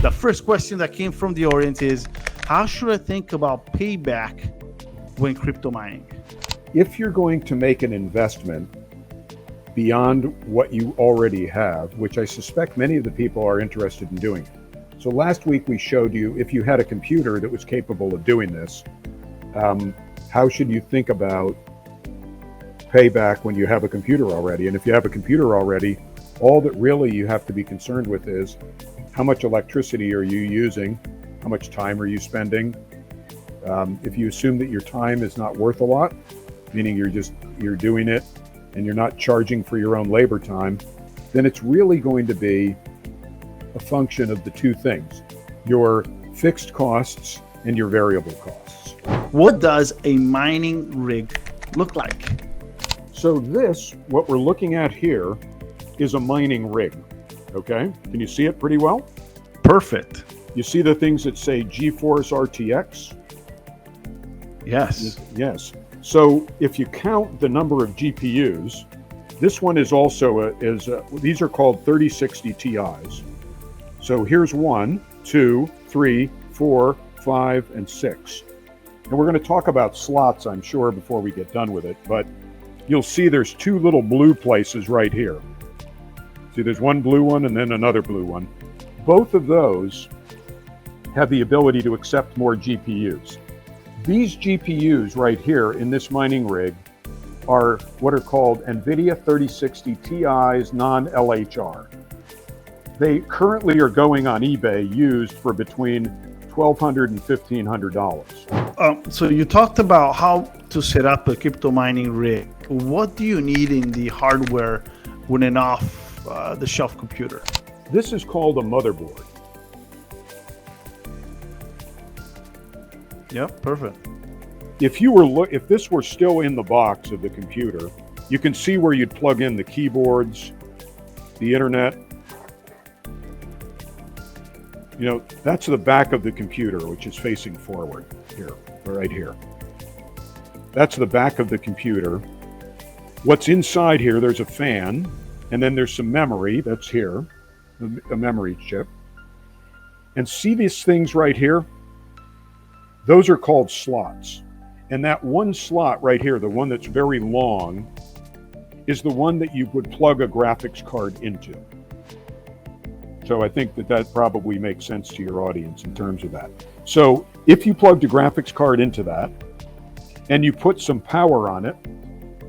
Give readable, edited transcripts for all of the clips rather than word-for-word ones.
The first question that came from the audience is, how should I think about payback when crypto mining? If you're going to make an investment beyond what you already have, which I suspect many of the people are interested in doing. So last week we showed you if you had a computer that was capable of doing this, how should you think about payback when you have a computer already? And if you have a computer already, all that really you have to be concerned with is how much electricity are you using? How much time are you spending? If you assume that your time is not worth a lot, meaning you're doing it and you're not charging for your own labor time, then it's really going to be a function of the two things, your fixed costs and your variable costs. What does a mining rig look like? So what we're looking at here is a mining rig, okay? Can you see it pretty well? Perfect. You see the things that say GeForce RTX? Yes. Yes. So if you count the number of GPUs, this one is also these are called 3060 Ti's. So here's 1, 2, 3, 4, 5, and 6. And we're going to talk about slots, I'm sure, before we get done with it, but you'll see there's 2 little blue places right here. See, there's one blue one and then another blue one. Both of those have the ability to accept more GPUs. These GPUs right here in this mining rig are what are called NVIDIA 3060 Ti's non-LHR. They currently are going on eBay used for between $1,200 and $1,500. So you talked about how to set up a crypto mining rig. What do you need in the hardware with an off-the-shelf computer? This is called a motherboard. Yep, perfect. If this were still in the box of the computer, you can see where you'd plug in the keyboards, the internet. You know, that's the back of the computer, which is facing forward here, right here. That's the back of the computer. What's inside here, there's a fan, and then there's some memory that's here, a memory chip. And see these things right here? Those are called slots. And that one slot right here, the one that's very long, is the one that you would plug a graphics card into. So I think that probably makes sense to your audience in terms of that. So if you plugged a graphics card into that and you put some power on it,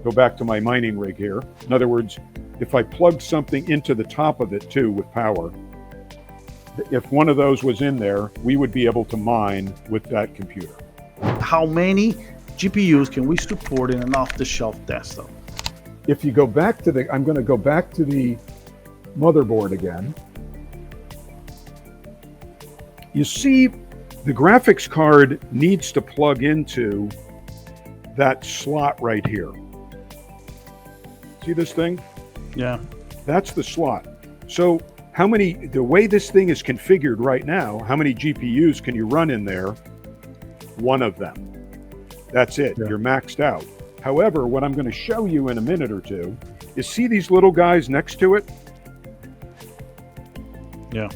go back to my mining rig here. In other words, if I plugged something into the top of it too with power, if one of those was in there, we would be able to mine with that computer. How many GPUs can we support in an off-the-shelf desktop? If you go back to I'm going to go back to the motherboard again. You see, the graphics card needs to plug into that slot right here. See this thing? Yeah. That's the slot. So the way this thing is configured right now, how many GPUs can you run in there? One of them. That's it. Yeah. You're maxed out. However, what I'm going to show you in a minute or two is see these little guys next to it? Yeah.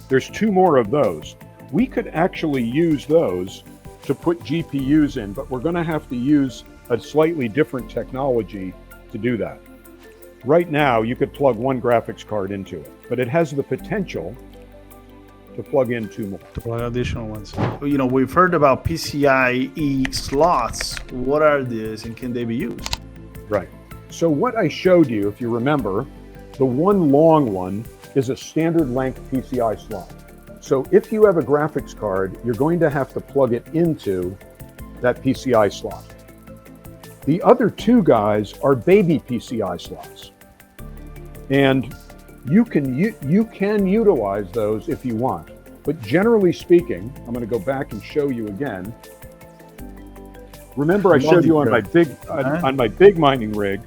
There's 2 more of those. We could actually use those to put GPUs in, but we're going to have to use a slightly different technology to do that. Right now, you could plug one graphics card into it, but it has the potential to plug in 2 more. To plug additional ones. You know, we've heard about PCIe slots. What are these and can they be used? Right. So what I showed you, if you remember, the one long one is a standard length PCI slot. So if you have a graphics card, you're going to have to plug it into that PCI slot. The other 2 guys are baby PCI slots. And you can utilize those if you want. But generally speaking, I'm going to go back and show you again. Remember I showed you on my big mining rig.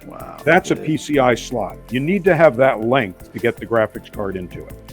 Wow. That's a PCI slot. You need to have that length to get the graphics card into it.